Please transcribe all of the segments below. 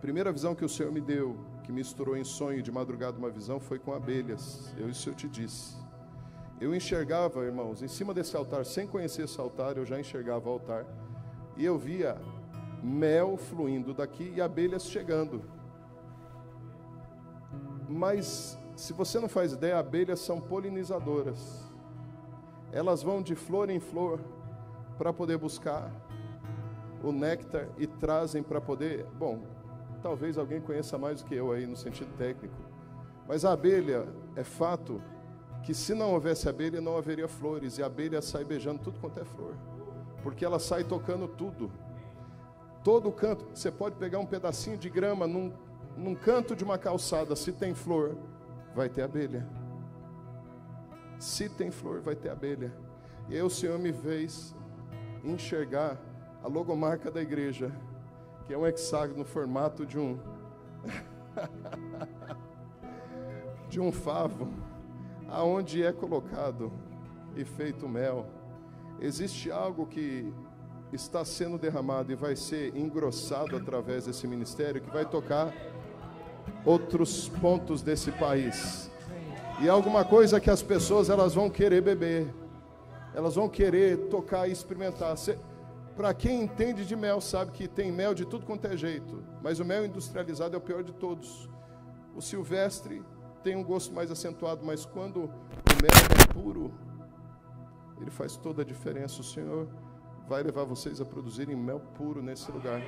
primeira visão que o Senhor me deu, que misturou em sonho de madrugada uma visão, foi com abelhas. Isso eu te disse. Eu enxergava, irmãos, em cima desse altar, sem conhecer esse altar, eu já enxergava o altar. E eu via mel fluindo daqui e abelhas chegando. Mas, se você não faz ideia, abelhas são polinizadoras. Elas vão de flor em flor para poder buscar o néctar e trazem para poder... Bom, talvez alguém conheça mais do que eu aí no sentido técnico. Mas a abelha, é fato que se não houvesse abelha, não haveria flores. E a abelha sai beijando tudo quanto é flor. Porque ela sai tocando tudo. Todo canto. Você pode pegar um pedacinho de grama num canto de uma calçada. Se tem flor, vai ter abelha. Se tem flor, vai ter abelha. E aí o Senhor me fez enxergar a logomarca da igreja, que é um hexágono no formato de um de um favo, aonde é colocado e feito mel. Existe algo que está sendo derramado e vai ser engrossado através desse ministério, que vai tocar outros pontos desse país. E é alguma coisa que as pessoas elas vão querer beber, elas vão querer tocar e experimentar. Para quem entende de mel, sabe que tem mel de tudo quanto é jeito, mas o mel industrializado é o pior de todos. O silvestre tem um gosto mais acentuado, mas quando o mel é puro, ele faz toda a diferença. O Senhor vai levar vocês a produzirem mel puro nesse lugar.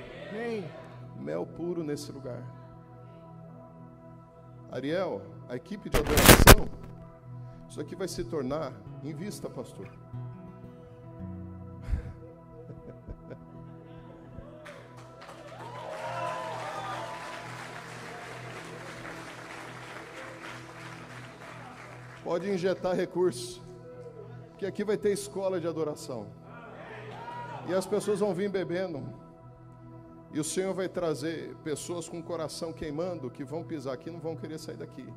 Mel puro nesse lugar. Ariel, a equipe de adoração, isso aqui vai se tornar, invista, pastor. Pode injetar recursos, porque aqui vai ter escola de adoração. E as pessoas vão vir bebendo. E o Senhor vai trazer pessoas com o coração queimando, que vão pisar aqui e não vão querer sair daqui.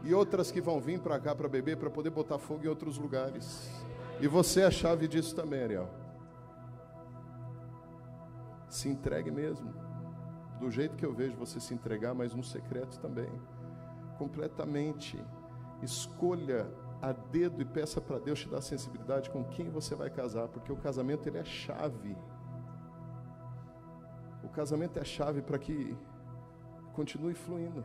E outras que vão vir para cá para beber, para poder botar fogo em outros lugares. E você é a chave disso também, Ariel. Se entregue mesmo. Do jeito que eu vejo você se entregar, mas no secreto também. Completamente. Escolha a dedo e peça para Deus te dar sensibilidade com quem você vai casar, porque o casamento ele é chave. O casamento é chave para que continue fluindo.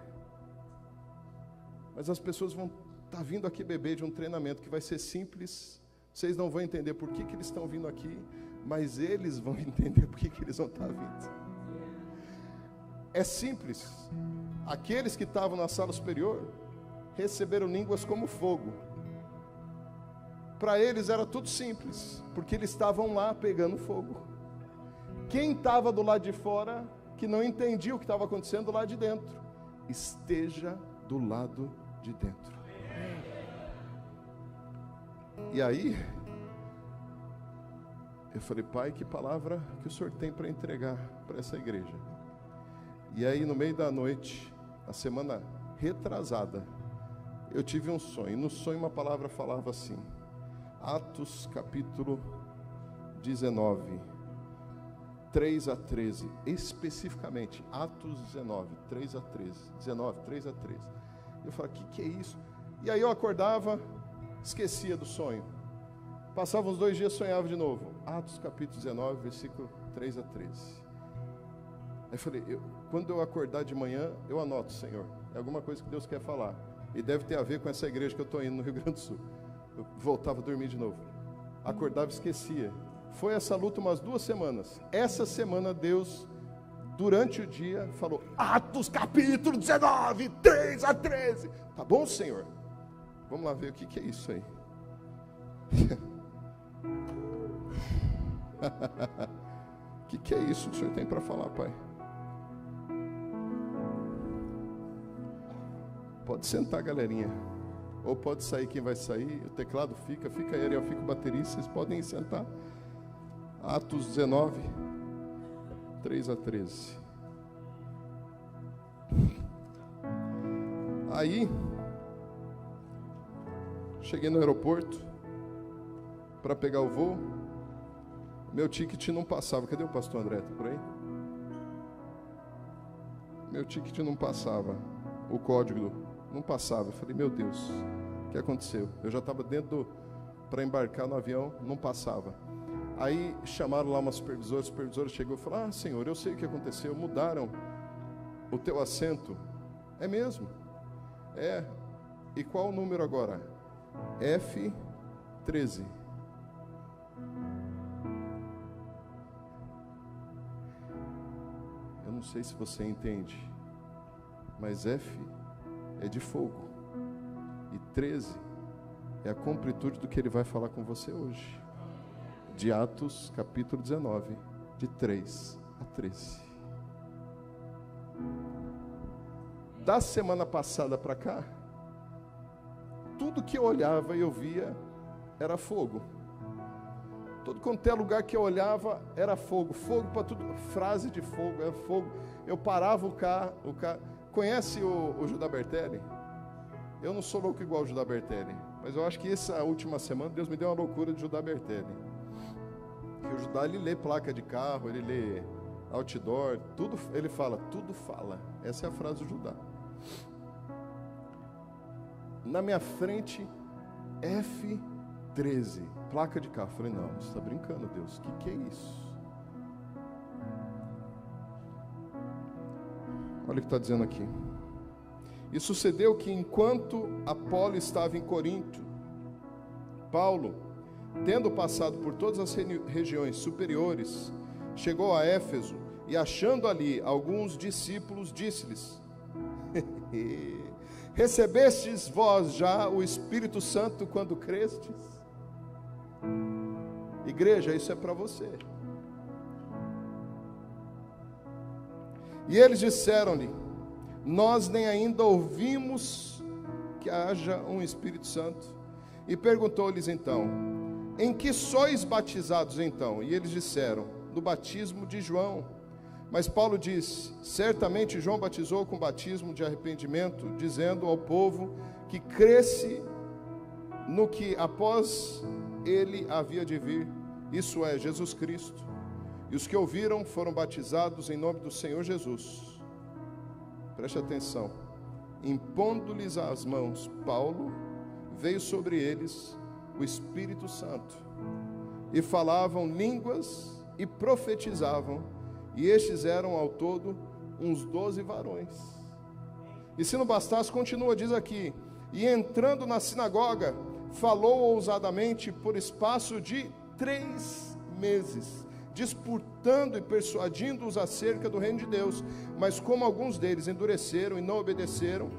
Mas as pessoas vão estar vindo aqui beber de um treinamento que vai ser simples. Vocês não vão entender por que eles estão vindo aqui, mas eles vão entender por que eles vão estar vindo. É simples. Aqueles que estavam na sala superior receberam línguas como fogo. Para eles era tudo simples, porque eles estavam lá pegando fogo. Quem estava do lado de fora, que não entendia o que estava acontecendo do lado de dentro, esteja do lado de dentro. E aí, eu falei, Pai, que palavra que o Senhor tem para entregar para essa igreja? E aí, no meio da noite, a semana retrasada, eu tive um sonho. No sonho, uma palavra falava assim, Atos capítulo 19, 3 a 13, especificamente, Atos 19, 3 a 13, 19, 3 a 13. Eu falei, o que é isso? E aí eu acordava, esquecia do sonho. Passava uns 2 dias, sonhava de novo. Atos capítulo 19, versículo 3 a 13. Aí eu falei, quando eu acordar de manhã, eu anoto, Senhor. É alguma coisa que Deus quer falar. E deve ter a ver com essa igreja que eu estou indo no Rio Grande do Sul. Eu voltava a dormir de novo. Acordava e esquecia. Foi essa luta umas 2 semanas. Essa semana Deus, durante o dia, falou, Atos capítulo 19, 3 a 13. Tá bom, Senhor? Vamos lá ver o que é isso aí. O que é isso que o Senhor tem para falar, Pai? Pode sentar, galerinha. Ou pode sair quem vai sair. O teclado fica aí, Ariel, fica o baterista. Vocês podem sentar. Atos 19, 3 a 13. Aí, cheguei no aeroporto para pegar o voo. Meu ticket não passava. Cadê o pastor André? Tá por aí? meu ticket não passava, o código não passava. Eu falei, meu Deus, o que aconteceu? Eu já estava para embarcar no avião, não passava. Aí chamaram lá uma supervisora, a supervisora chegou e falou, senhor, eu sei o que aconteceu, mudaram o teu assento. É mesmo? É. E qual o número agora? F13. Eu não sei se você entende, mas F é de fogo e 13 é a completude do que ele vai falar com você hoje. De Atos, capítulo 19, de 3 a 13. Da semana passada para cá, tudo que eu olhava e eu via era fogo. Todo quanto é lugar que eu olhava era fogo. Fogo para tudo, frase de fogo, é fogo. Eu parava o carro. Conhece o Judá Bertelli? Eu não sou louco igual o Judá Bertelli, mas eu acho que essa última semana Deus me deu uma loucura de Judá Bertelli. Que o Judá, ele lê placa de carro, ele lê outdoor, tudo, ele fala, tudo fala. Essa é a frase do Judá. Na minha frente, F13, placa de carro. Falei, não, você está brincando, Deus, o que é isso? Olha o que está dizendo aqui. E sucedeu que enquanto Apolo estava em Corinto, Paulo, tendo passado por todas as regiões superiores, chegou a Éfeso e achando ali alguns discípulos, disse-lhes, recebestes vós já o Espírito Santo quando crestes? Igreja, isso é para você. E eles disseram-lhe, nós nem ainda ouvimos que haja um Espírito Santo. E perguntou-lhes então, em que sois batizados então? E eles disseram, no batismo de João. Mas Paulo disse, certamente João batizou com batismo de arrependimento, dizendo ao povo que cresce no que após ele havia de vir, isso é, Jesus Cristo. E os que ouviram foram batizados em nome do Senhor Jesus. Preste atenção. Impondo-lhes as mãos, Paulo, veio sobre eles o Espírito Santo. E falavam línguas e profetizavam. E estes eram ao todo uns 12 varões. E se não bastasse, continua, diz aqui. E entrando na sinagoga, falou ousadamente por espaço de 3 meses, disputando e persuadindo-os acerca do reino de Deus. Mas como alguns deles endureceram e não obedeceram,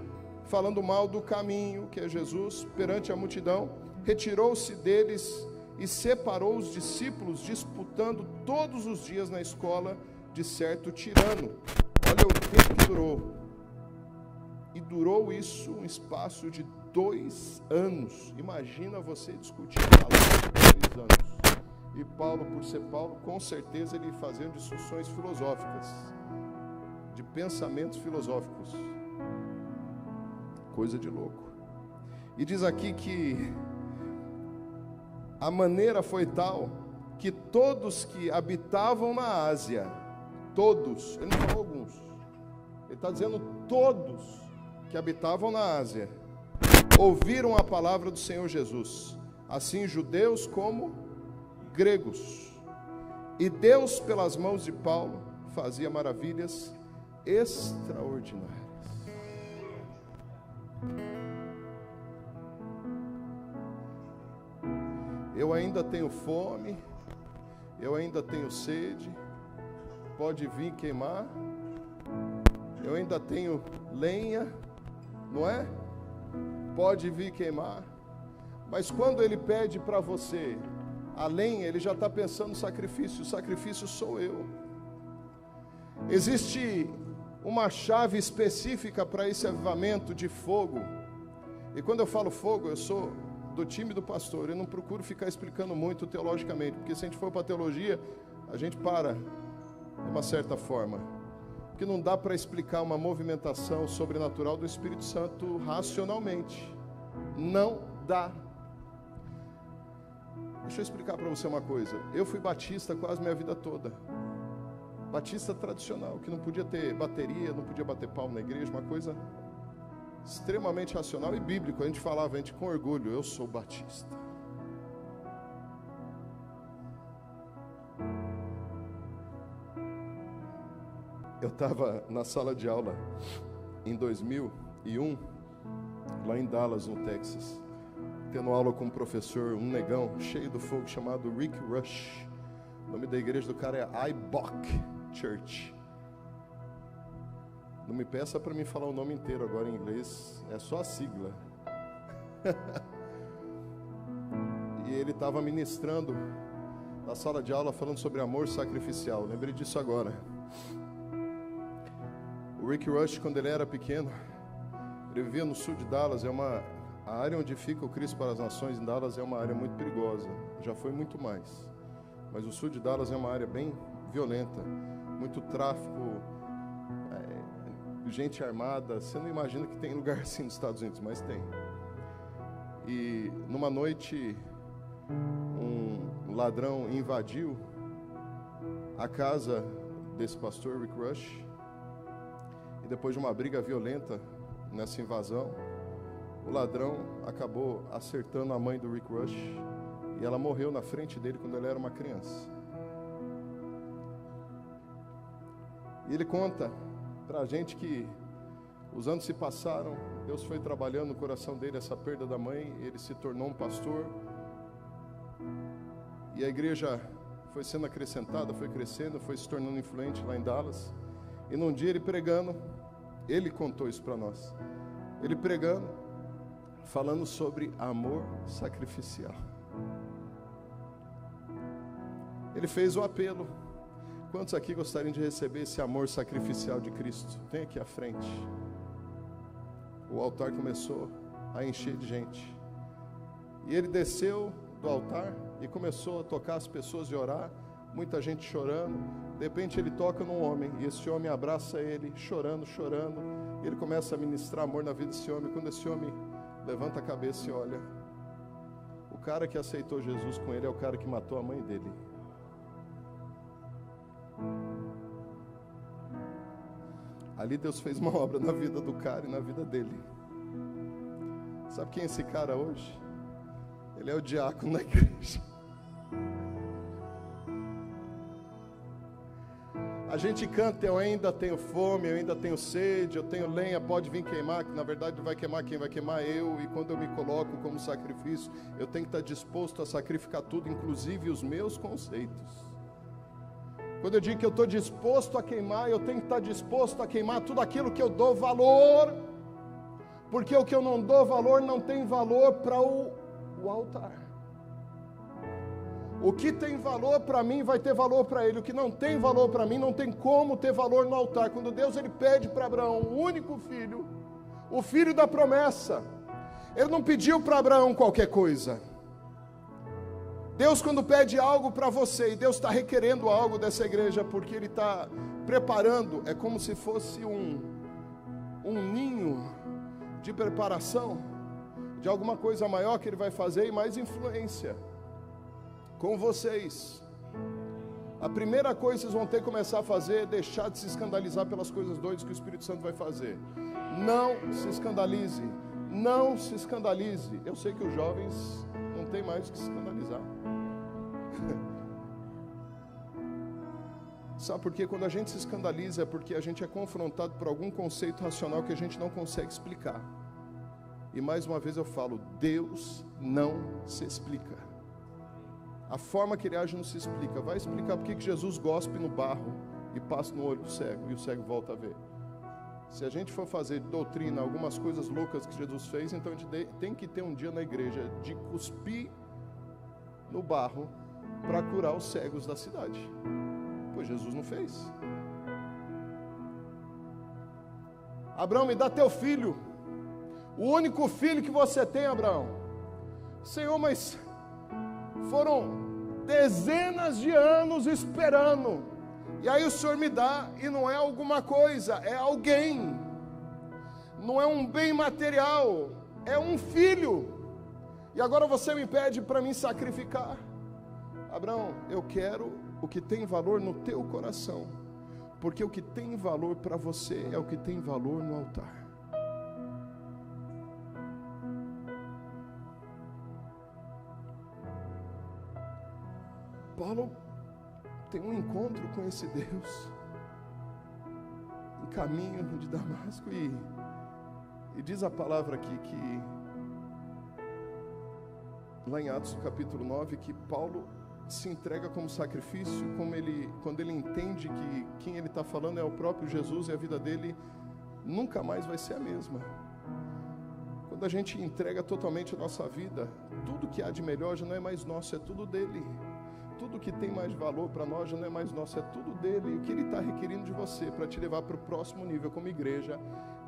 falando mal do caminho, que é Jesus, perante a multidão, retirou-se deles e separou os discípulos, disputando todos os dias na escola de certo tirano. Olha o tempo que durou. E durou isso um espaço de 2 anos. Imagina você discutir a palavra por 2 anos. E Paulo, por ser Paulo, com certeza ele fazia discussões filosóficas, de pensamentos filosóficos. Coisa de louco. E diz aqui que a maneira foi tal que todos que habitavam na Ásia, todos, ele não falou alguns, ele está dizendo todos que habitavam na Ásia, ouviram a palavra do Senhor Jesus, assim judeus como gregos. E Deus, pelas mãos de Paulo, fazia maravilhas extraordinárias. Eu ainda tenho fome, eu ainda tenho sede, pode vir queimar, eu ainda tenho lenha, não é? Pode vir queimar, mas quando ele pede para você a lenha, ele já está pensando no sacrifício, o sacrifício sou eu. Existe uma chave específica para esse avivamento de fogo, e quando eu falo fogo, eu sou do time do pastor, eu não procuro ficar explicando muito teologicamente, porque se a gente for para a teologia, a gente para de uma certa forma, porque não dá para explicar uma movimentação sobrenatural do Espírito Santo racionalmente, não dá. Deixa eu explicar para você uma coisa, eu fui batista quase minha vida toda, batista tradicional, que não podia ter bateria, não podia bater palmo na igreja, uma coisa extremamente racional e bíblico. A gente falava, a gente com orgulho, eu sou batista. Eu estava na sala de aula em 2001, lá em Dallas, no Texas, tendo aula com um professor, um negão, cheio do fogo, chamado Rick Rush. O nome da igreja do cara é IBOC Church. Não me peça para mim falar o nome inteiro agora em inglês, é só a sigla. E ele estava ministrando na sala de aula, falando sobre amor sacrificial. Lembrei disso agora. O Rick Rush, quando ele era pequeno, ele vivia no sul de Dallas. A área onde fica o Cristo para as Nações, em Dallas, é uma área muito perigosa. Já foi muito mais. Mas o sul de Dallas é uma área bem violenta. Muito tráfico, gente armada. Você não imagina que tem lugar assim nos Estados Unidos, mas tem. E numa noite, um ladrão invadiu a casa desse pastor, Rick Rush. E depois de uma briga violenta nessa invasão, o ladrão acabou acertando a mãe do Rick Rush e ela morreu na frente dele quando ele era uma criança. E ele conta pra gente que os anos se passaram, Deus foi trabalhando no coração dele essa perda da mãe, ele se tornou um pastor e a igreja foi sendo acrescentada, foi crescendo, foi se tornando influente lá em Dallas. E num dia ele pregando, ele contou isso para nós. Ele pregando, falando sobre amor sacrificial. Ele fez o apelo. Quantos aqui gostariam de receber esse amor sacrificial de Cristo? Vem aqui à frente. O altar começou a encher de gente. E ele desceu do altar e começou a tocar as pessoas e orar. Muita gente chorando. De repente ele toca num homem e esse homem abraça ele, chorando, chorando. E ele começa a ministrar amor na vida desse homem. Quando esse homem levanta a cabeça e olha, o cara que aceitou Jesus com ele é o cara que matou a mãe dele. Ali Deus fez uma obra na vida do cara e na vida dele. Sabe quem é esse cara hoje? Ele é o diácono da igreja. A gente canta, eu ainda tenho fome, eu ainda tenho sede, eu tenho lenha, pode vir queimar, que na verdade vai queimar quem vai queimar eu, e quando eu me coloco como sacrifício, eu tenho que estar disposto a sacrificar tudo, inclusive os meus conceitos. Quando eu digo que eu estou disposto a queimar, eu tenho que estar disposto a queimar tudo aquilo que eu dou valor, porque o que eu não dou valor não tem valor para o altar. O que tem valor para mim vai ter valor para ele. O que não tem valor para mim não tem como ter valor no altar. Quando Deus ele pede para Abraão o único filho, o filho da promessa, ele não pediu para Abraão qualquer coisa. Deus quando pede algo para você, e Deus está requerendo algo dessa igreja, porque Ele está preparando, é como se fosse um ninho de preparação de alguma coisa maior que Ele vai fazer e mais influência com vocês. A primeira coisa que vocês vão ter que começar a fazer é deixar de se escandalizar pelas coisas doidas que o Espírito Santo vai fazer. Não se escandalize, não se escandalize. Eu sei que os jovens não tem mais o que se escandalizar. Sabe por quê? Quando a gente se escandaliza é porque a gente é confrontado por algum conceito racional que a gente não consegue explicar. E mais uma vez eu falo, Deus não se explica. A forma que Ele age não se explica. Vai explicar por que Jesus gospe no barro e passa no olho do cego e o cego volta a ver. Se a gente for fazer doutrina, algumas coisas loucas que Jesus fez, então a gente tem que ter um dia na igreja de cuspir no barro para curar os cegos da cidade. Pois Jesus não fez. Abraão, me dá teu filho, o único filho que você tem, Abraão. Senhor, mas foram dezenas de anos esperando, e aí o Senhor me dá, e não é alguma coisa, é alguém, não é um bem material, é um filho, e agora você me pede para me sacrificar. Abraão, eu quero o que tem valor no teu coração, Porque o que tem valor para você é o que tem valor no altar. Paulo tem um encontro com esse Deus em caminho de Damasco e diz a palavra aqui que lá em Atos capítulo 9 que Paulo se entrega como sacrifício, quando ele entende que quem ele está falando é o próprio Jesus e a vida dele nunca mais vai ser a mesma. Quando a gente entrega totalmente a nossa vida, tudo que há de melhor já não é mais nosso, é tudo dele. Tudo que tem mais valor para nós já não é mais nosso, é tudo dele. E o que ele está requerindo de você para te levar para o próximo nível como igreja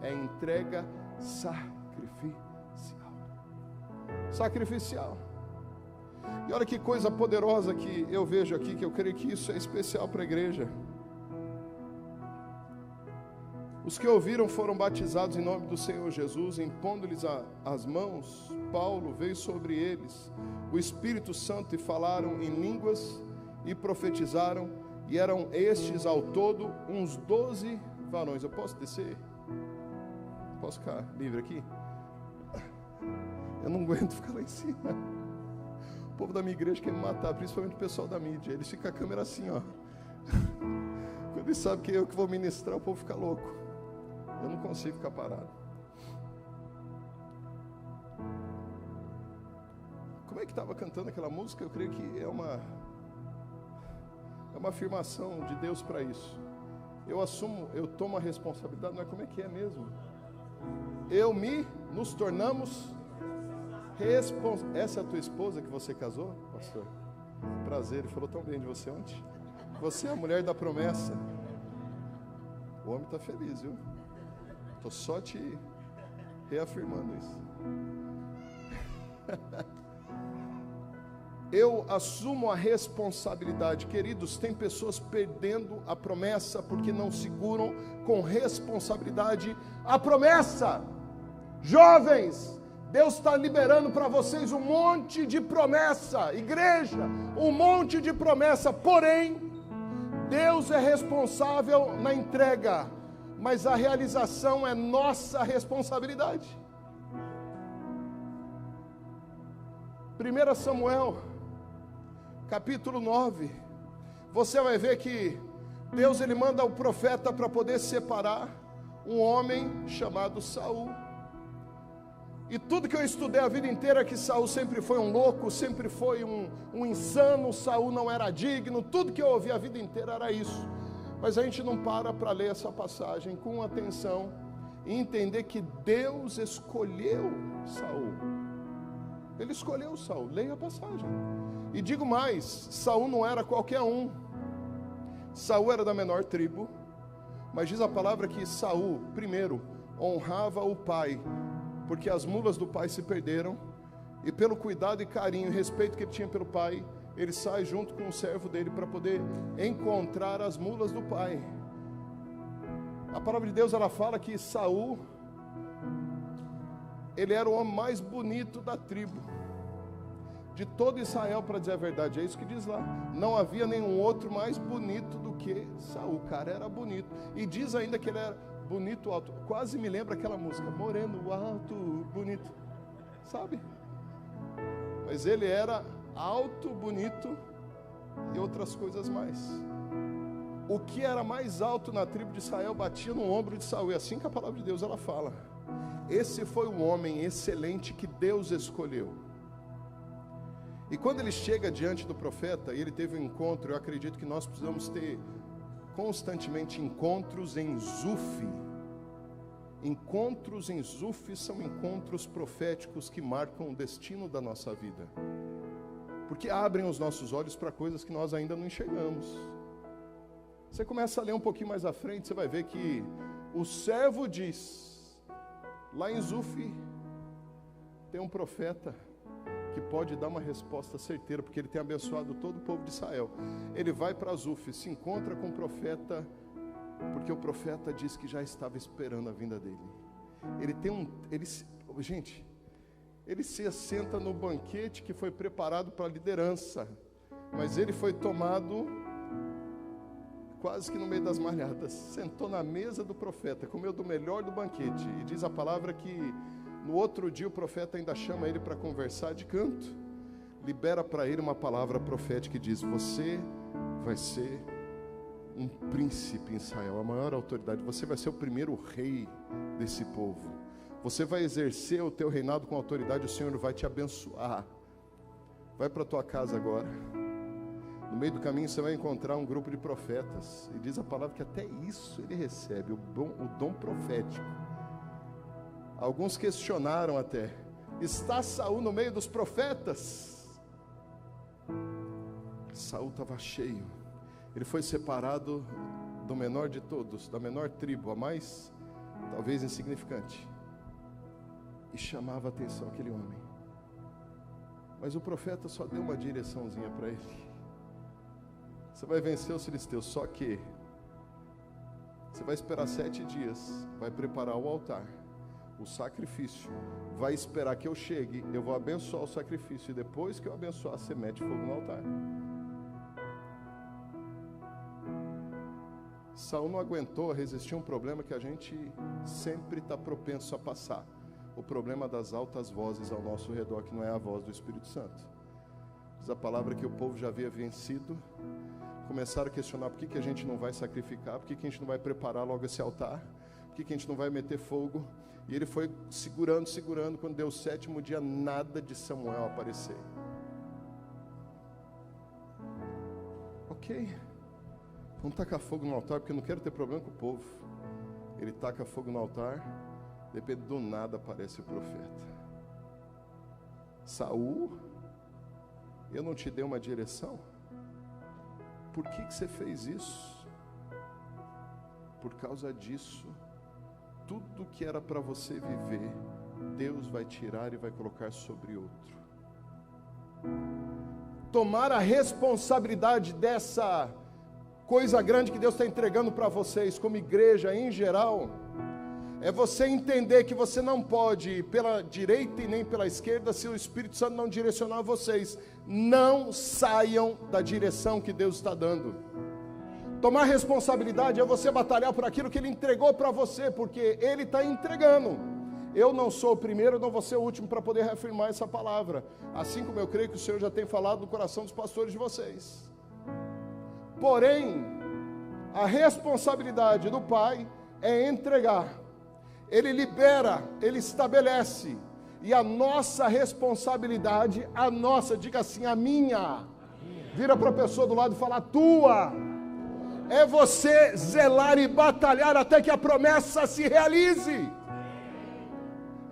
é entrega sacrificial. E olha que coisa poderosa que eu vejo aqui, que eu creio que isso é especial para a igreja. Os que ouviram foram batizados em nome do Senhor Jesus, impondo-lhes as mãos. Paulo veio sobre eles o Espírito Santo e falaram em línguas e profetizaram, e eram estes ao todo uns 12 varões. Eu posso descer? Posso ficar livre aqui? Eu não aguento ficar lá em cima. O povo da minha igreja quer me matar, principalmente o pessoal da mídia. Eles ficam com a câmera assim, ó. Quando eles sabem que eu que vou ministrar, o povo fica louco. Eu não consigo ficar parado. Como é que estava cantando aquela música? Eu creio que é uma afirmação de Deus para isso. Eu assumo, eu tomo a responsabilidade, não é como é que é mesmo? Nos tornamos responsáveis. Essa é a tua esposa que você casou, pastor? Prazer, ele falou tão bem de você ontem. Você é a mulher da promessa. O homem está feliz, viu? Estou só te reafirmando isso. Eu assumo a responsabilidade. Queridos, tem pessoas perdendo a promessa porque não seguram com responsabilidade a promessa. Jovens, Deus está liberando para vocês um monte de promessa. Igreja, um monte de promessa. Porém, Deus é responsável na entrega, mas a realização é nossa responsabilidade. 1 Samuel capítulo 9, você vai ver que Deus ele manda o profeta para poder separar um homem chamado Saul. E tudo que eu estudei a vida inteira é que Saul sempre foi um louco, sempre foi um insano, Saul não era digno, tudo que eu ouvi a vida inteira era isso. Mas a gente não para ler essa passagem com atenção e entender que Deus escolheu Saul. Ele escolheu Saul, leia a passagem. E digo mais, Saul não era qualquer um. Saul era da menor tribo, mas diz a palavra que Saul, primeiro, honrava o pai, porque as mulas do pai se perderam, e pelo cuidado e carinho e respeito que ele tinha pelo pai, ele sai junto com o servo dele para poder encontrar as mulas do pai. A palavra de Deus ela fala que Saul, ele era o homem mais bonito da tribo, de todo Israel, para dizer a verdade, é isso que diz lá. Não havia nenhum outro mais bonito do que Saul. O cara era bonito, e diz ainda que ele era bonito alto, quase me lembra aquela música, moreno alto, bonito, sabe? Mas ele era alto, bonito e outras coisas mais. O que era mais alto na tribo de Israel batia no ombro de Saul, é assim que a palavra de Deus ela fala. Esse foi o homem excelente que Deus escolheu. E quando ele chega diante do profeta, e ele teve um encontro, eu acredito que nós precisamos ter constantemente encontros em Zuf. Encontros em Zuf são encontros proféticos que marcam o destino da nossa vida, porque abrem os nossos olhos para coisas que nós ainda não enxergamos. Você começa a ler um pouquinho mais à frente, você vai ver que o servo diz, lá em Zuf tem um profeta que pode dar uma resposta certeira, porque ele tem abençoado todo o povo de Israel. Ele vai para Zuf, se encontra com o profeta, porque o profeta diz que já estava esperando a vinda dele. Ele se assenta no banquete que foi preparado para a liderança, mas ele foi tomado quase que no meio das malhadas, sentou na mesa do profeta, comeu do melhor do banquete. E diz a palavra que no outro dia o profeta ainda chama ele para conversar de canto. Libera para ele uma palavra profética e diz: você vai ser um príncipe em Israel, a maior autoridade. Você vai ser o primeiro rei desse povo. Você vai exercer o teu reinado com autoridade. O Senhor vai te abençoar. Vai para a tua casa agora. No meio do caminho você vai encontrar um grupo de profetas. E diz a palavra que até isso ele recebe, o dom profético. Alguns questionaram até: está Saul no meio dos profetas? Saul estava cheio. Ele foi separado do menor de todos, da menor tribo, a mais talvez insignificante. E chamava a atenção aquele homem. Mas o profeta só deu uma direçãozinha para ele. Você vai vencer os filisteus, só que você vai esperar 7 dias, vai preparar o altar, o sacrifício, vai esperar que eu chegue, eu vou abençoar o sacrifício, e depois que eu abençoar, você mete fogo no altar. Saul não aguentou resistir a um problema que a gente sempre está propenso a passar: o problema das altas vozes ao nosso redor, que não é a voz do Espírito Santo. Diz a palavra que o povo já havia vencido. Começaram a questionar: por que a gente não vai sacrificar? Por que a gente não vai preparar logo esse altar? Por que a gente não vai meter fogo? E ele foi segurando. Quando deu o 7º dia, nada de Samuel aparecer. Ok, vamos tacar fogo no altar, porque eu não quero ter problema com o povo. Ele taca fogo no altar. De repente, do nada aparece o profeta. Saul, eu não te dei uma direção? Por que você fez isso? Por causa disso, tudo que era para você viver, Deus vai tirar e vai colocar sobre outro. Tomar a responsabilidade dessa coisa grande que Deus está entregando para vocês, como igreja em geral, é você entender que você não pode ir pela direita e nem pela esquerda se o Espírito Santo não direcionar vocês. Não saiam da direção que Deus está dando. Tomar responsabilidade é você batalhar por aquilo que Ele entregou para você, porque Ele está entregando. Eu não sou o primeiro, não vou ser o último para poder reafirmar essa palavra, assim como eu creio que o Senhor já tem falado no coração dos pastores de vocês. Porém, a responsabilidade do Pai é entregar. Ele libera, Ele estabelece. E a nossa responsabilidade, diga assim, a minha. Vira para a pessoa do lado e fala: a tua. É você zelar e batalhar até que a promessa se realize.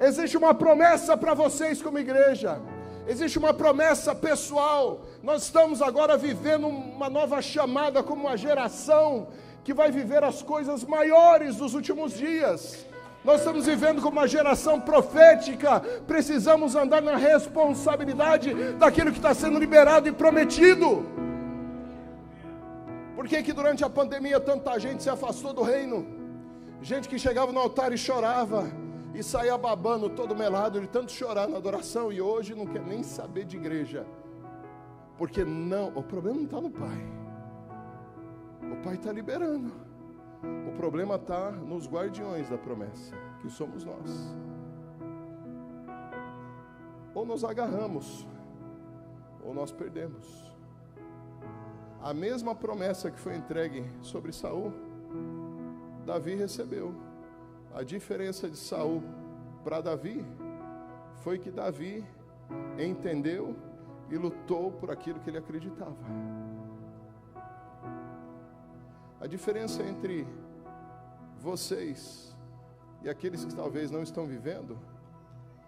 Existe uma promessa para vocês como igreja. Existe uma promessa pessoal. Nós estamos agora vivendo uma nova chamada como uma geração que vai viver as coisas maiores dos últimos dias. Nós estamos vivendo como uma geração profética. Precisamos andar na responsabilidade daquilo que está sendo liberado e prometido. Por que que durante a pandemia tanta gente se afastou do reino? Gente que chegava no altar e chorava e saía babando todo melado de tanto chorar na adoração, e hoje não quer nem saber de igreja. Porque não, o problema não está no Pai. O Pai está liberando. O problema está nos guardiões da promessa, que somos nós. Ou nos agarramos, ou nós perdemos. A mesma promessa que foi entregue sobre Saul, Davi recebeu. A diferença de Saul para Davi foi que Davi entendeu e lutou por aquilo que ele acreditava. A diferença entre vocês e aqueles que talvez não estão vivendo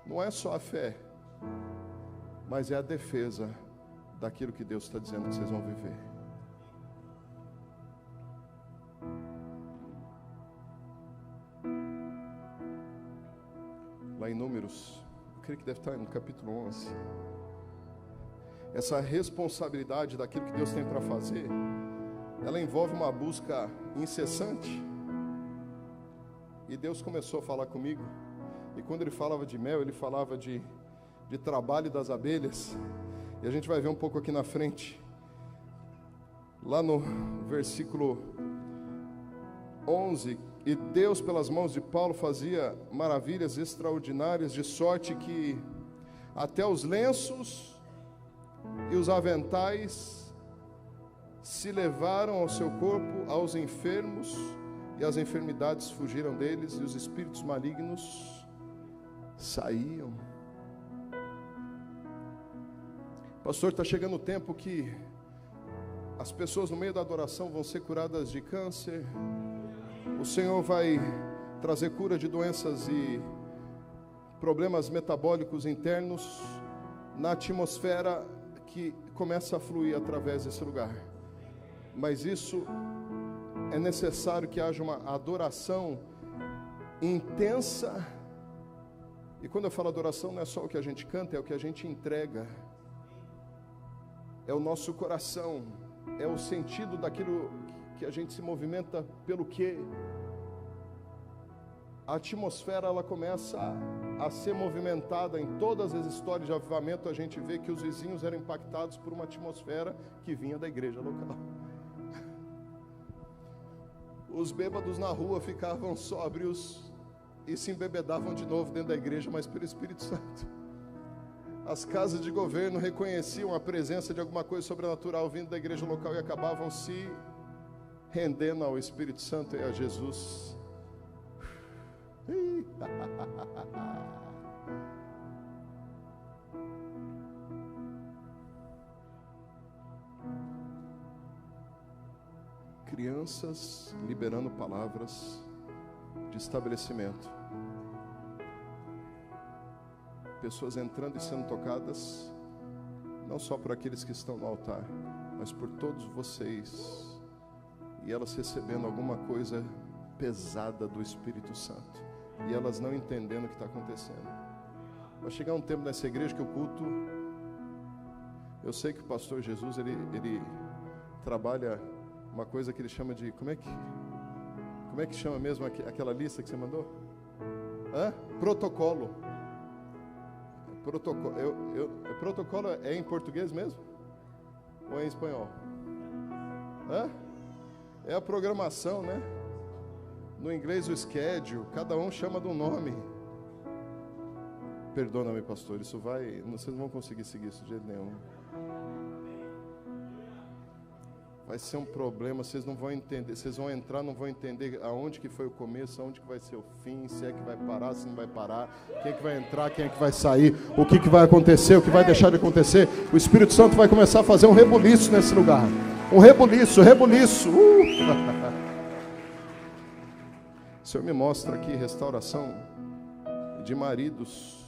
não é só a fé, mas é a defesa daquilo que Deus está dizendo que vocês vão viver. Lá em Números, eu creio que deve estar no capítulo 11. Essa responsabilidade daquilo que Deus tem para fazer, ela envolve uma busca incessante. E Deus começou a falar comigo. E quando Ele falava de mel, Ele falava de trabalho das abelhas. E a gente vai ver um pouco aqui na frente. Lá no versículo 11, e Deus pelas mãos de Paulo fazia maravilhas extraordinárias, de sorte que até os lenços e os aventais se levaram ao seu corpo, aos enfermos, e as enfermidades fugiram deles, e os espíritos malignos saíam. Pastor, está chegando o tempo que as pessoas no meio da adoração vão ser curadas de câncer. O Senhor vai trazer cura de doenças e problemas metabólicos internos na atmosfera que começa a fluir através desse lugar. Mas isso é necessário que haja uma adoração intensa. E quando eu falo adoração, não é só o que a gente canta, é o que a gente entrega. É o nosso coração, é o sentido daquilo que a gente se movimenta pelo que a atmosfera ela começa a ser movimentada. Em todas as histórias de avivamento a gente vê que os vizinhos eram impactados por uma atmosfera que vinha da igreja local. Os bêbados na rua ficavam sóbrios e se embebedavam de novo dentro da igreja, mas pelo Espírito Santo. As casas de governo reconheciam a presença de alguma coisa sobrenatural vindo da igreja local e acabavam se rendendo ao Espírito Santo e a Jesus. Crianças liberando palavras de estabelecimento. Pessoas entrando e sendo tocadas, não só por aqueles que estão no altar, mas por todos vocês, e elas recebendo alguma coisa pesada do Espírito Santo, e elas não entendendo o que está acontecendo. Vai chegar um tempo nessa igreja que o culto, eu sei que o pastor Jesus, ele trabalha uma coisa que ele chama de, como é que chama mesmo aquela lista que você mandou? Protocolo. Protocolo é em português mesmo? Ou é em espanhol? É a programação, né? No inglês o schedule, cada um chama de um nome. Perdona-me, pastor, vocês não vão conseguir seguir isso de jeito nenhum. Vai ser um problema, vocês não vão entender, vocês vão entrar, não vão entender aonde que foi o começo, aonde que vai ser o fim, se é que vai parar, se não vai parar, quem é que vai entrar, quem é que vai sair, o que vai acontecer, o que vai deixar de acontecer. O Espírito Santo vai começar a fazer um rebuliço nesse lugar, um rebuliço. O Senhor me mostra aqui restauração de maridos.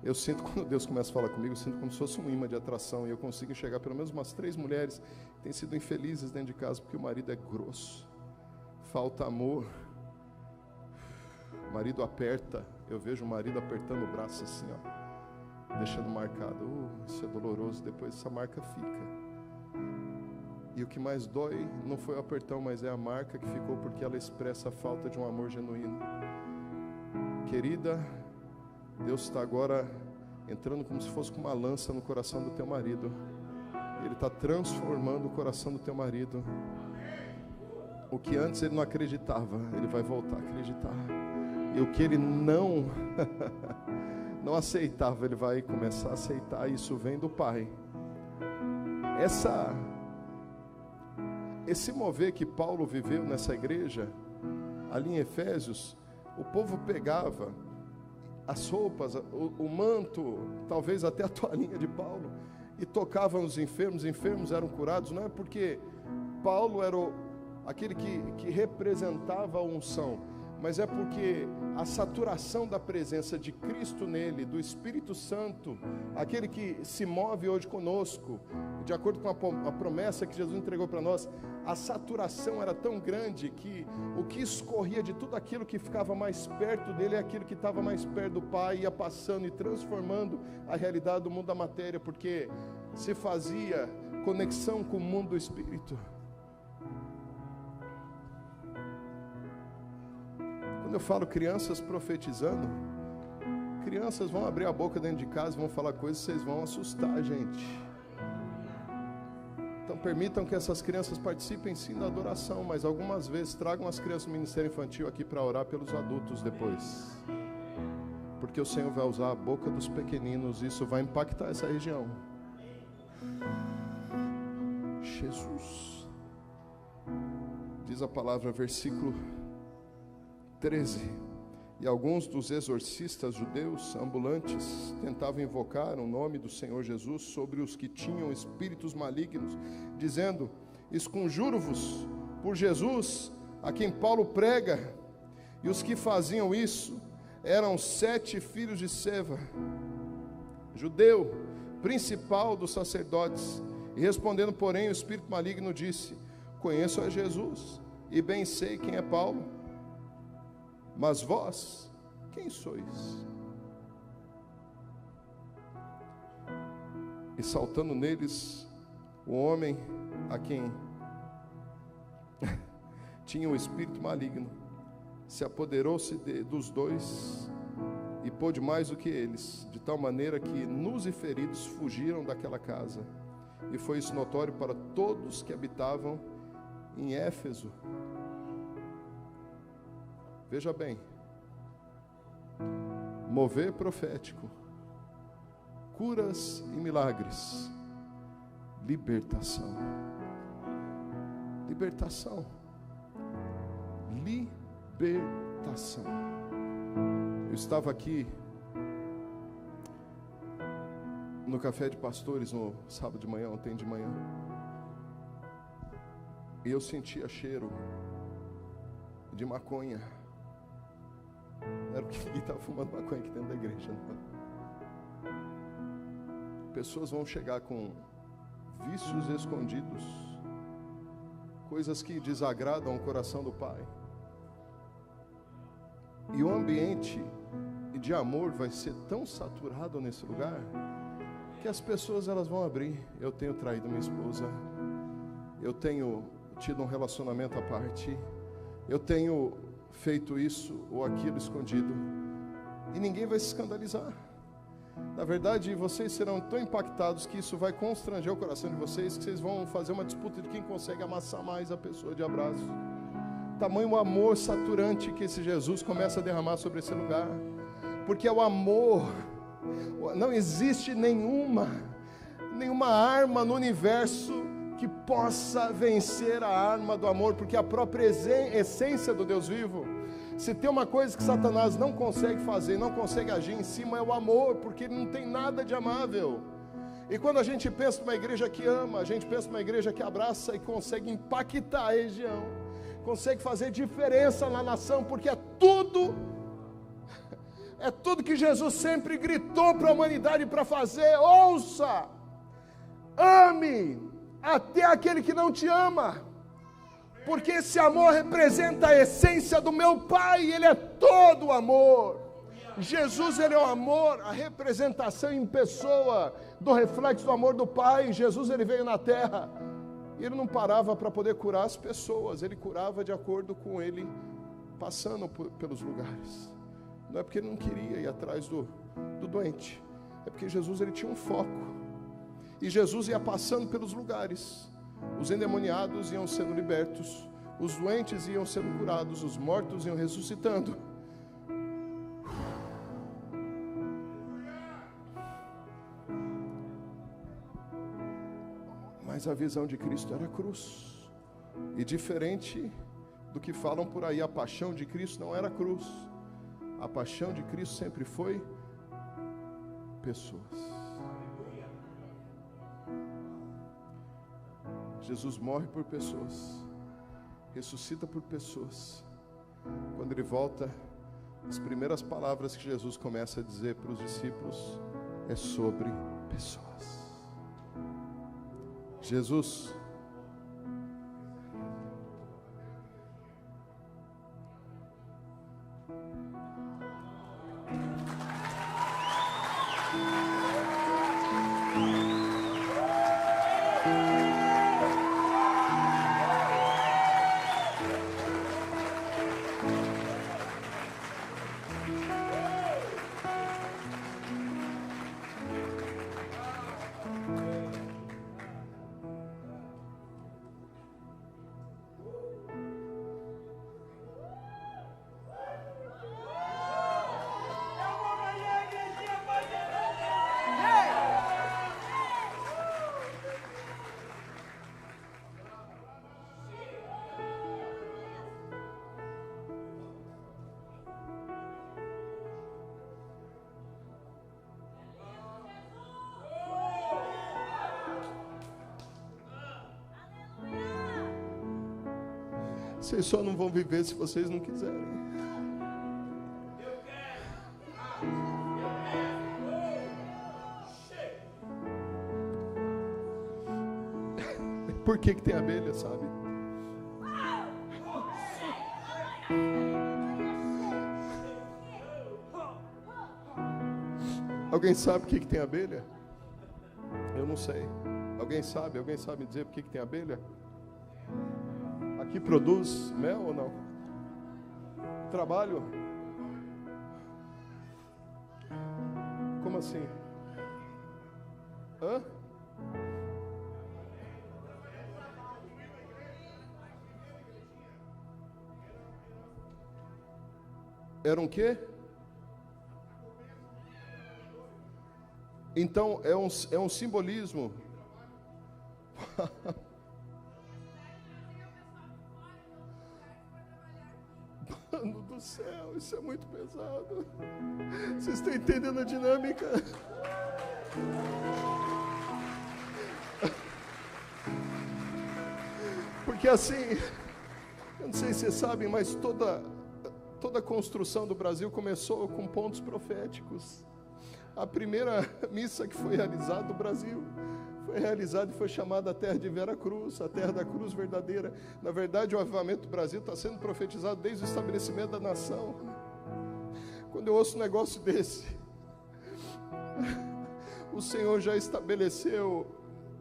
Eu sinto, quando Deus começa a falar comigo, eu sinto como se fosse um imã de atração, e eu consigo enxergar pelo menos umas 3 mulheres que têm sido infelizes dentro de casa, porque o marido é grosso, falta amor, o marido aperta, eu vejo o marido apertando o braço assim, ó, deixando marcado, isso é doloroso, depois essa marca fica, e o que mais dói não foi o apertão, mas é a marca que ficou, porque ela expressa a falta de um amor genuíno. Querida, Deus está agora entrando como se fosse com uma lança no coração do teu marido. Ele está transformando o coração do teu marido. O que antes ele não acreditava, ele vai voltar a acreditar. E o que ele não aceitava, ele vai começar a aceitar. Isso vem do Pai. Esse mover que Paulo viveu nessa igreja, ali em Efésios, o povo pegava as roupas, o manto, talvez até a toalhinha de Paulo, e tocavam os enfermos eram curados. Não é porque Paulo era aquele que representava a unção, mas é porque a saturação da presença de Cristo nele, do Espírito Santo, aquele que se move hoje conosco, de acordo com a promessa que Jesus entregou para nós, a saturação era tão grande que o que escorria de tudo aquilo que ficava mais perto dele é aquilo que estava mais perto do Pai, ia passando e transformando a realidade do mundo da matéria, porque se fazia conexão com o mundo do Espírito. Quando eu falo crianças profetizando, crianças vão abrir a boca dentro de casa, vão falar coisas, vocês vão assustar a gente. Então permitam que essas crianças participem sim da adoração, mas algumas vezes tragam as crianças do Ministério Infantil aqui para orar pelos adultos depois. Porque o Senhor vai usar a boca dos pequeninos, e isso vai impactar essa região. Jesus. Diz a palavra, versículo 13. E alguns dos exorcistas judeus ambulantes tentavam invocar o nome do Senhor Jesus sobre os que tinham espíritos malignos, dizendo: esconjuro-vos por Jesus, a quem Paulo prega. E os que faziam isso eram 7 filhos de Seva, judeu, principal dos sacerdotes. E respondendo, porém, o espírito maligno disse: conheço a Jesus, e bem sei quem é Paulo. Mas vós, quem sois? E saltando neles, o homem a quem tinha um espírito maligno, se apoderou-se dos dois e pôde mais do que eles, de tal maneira que nus e feridos fugiram daquela casa. E foi isso notório para todos que habitavam em Éfeso. Veja bem, mover profético, curas e milagres, libertação, libertação, libertação. Eu estava aqui no café de pastores no sábado de manhã, ontem de manhã, e eu sentia cheiro de maconha. Não era porque ninguém estava fumando maconha aqui dentro da igreja, não. Pessoas vão chegar com vícios escondidos, coisas que desagradam o coração do Pai, e o ambiente de amor vai ser tão saturado nesse lugar, que as pessoas elas vão abrir. Eu tenho traído minha esposa, eu tenho tido um relacionamento à parte, eu tenho feito isso ou aquilo escondido, e ninguém vai se escandalizar. Na verdade, vocês serão tão impactados que isso vai constranger o coração de vocês, que vocês vão fazer uma disputa de quem consegue amassar mais a pessoa de abraço. Tamanho amor saturante que esse Jesus começa a derramar sobre esse lugar, porque é o amor. Não existe nenhuma arma no universo que possa vencer a arma do amor, porque a própria essência do Deus vivo, se tem uma coisa que Satanás não consegue fazer, não consegue agir em cima, é o amor, porque ele não tem nada de amável. E quando a gente pensa numa igreja que ama, a gente pensa numa igreja que abraça e consegue impactar a região, consegue fazer diferença na nação, porque é tudo que Jesus sempre gritou para a humanidade para fazer. Ouça, ame até aquele que não te ama, porque esse amor representa a essência do meu Pai. Ele é todo amor. Jesus, ele é o amor, a representação em pessoa do reflexo do amor do Pai. Jesus, ele veio na terra, e ele não parava para poder curar as pessoas, ele curava de acordo com ele passando pelos lugares. Não é porque ele não queria ir atrás do doente, é porque Jesus, ele tinha um foco. E Jesus ia passando pelos lugares, os endemoniados iam sendo libertos, os doentes iam sendo curados, os mortos iam ressuscitando. Mas a visão de Cristo era a cruz. E diferente do que falam por aí, a paixão de Cristo não era a cruz. A paixão de Cristo sempre foi pessoas. Jesus morre por pessoas, ressuscita por pessoas. Quando ele volta, as primeiras palavras que Jesus começa a dizer para os discípulos é sobre pessoas. Jesus, Vocês só não vão viver se vocês não quiserem. Por que tem abelha, sabe? Alguém sabe por que tem abelha? Eu não sei. Alguém sabe? Alguém sabe dizer por que tem abelha? Aqui produz mel ou não? Trabalho? Como assim? Hã? Era um quê? Então, é um simbolismo. Mano do céu, isso é muito pesado. Vocês estão entendendo a dinâmica? Porque assim, eu não sei se vocês sabem, mas toda a construção do Brasil começou com pontos proféticos. A primeira missa que foi realizada no Brasil foi realizada e foi chamada a terra de Vera Cruz, a terra da cruz verdadeira. Na verdade, o avivamento do Brasil está sendo profetizado desde o estabelecimento da nação. Quando eu ouço um negócio desse, o Senhor já estabeleceu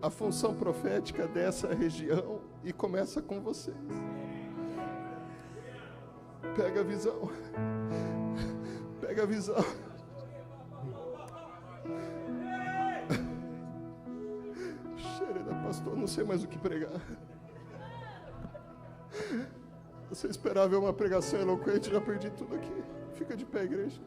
a função profética dessa região e começa com vocês. Pega a visão. Pega a visão. Pastor, não sei mais o que pregar. Você esperava ver uma pregação eloquente, já perdi tudo aqui. Fica de pé, igreja.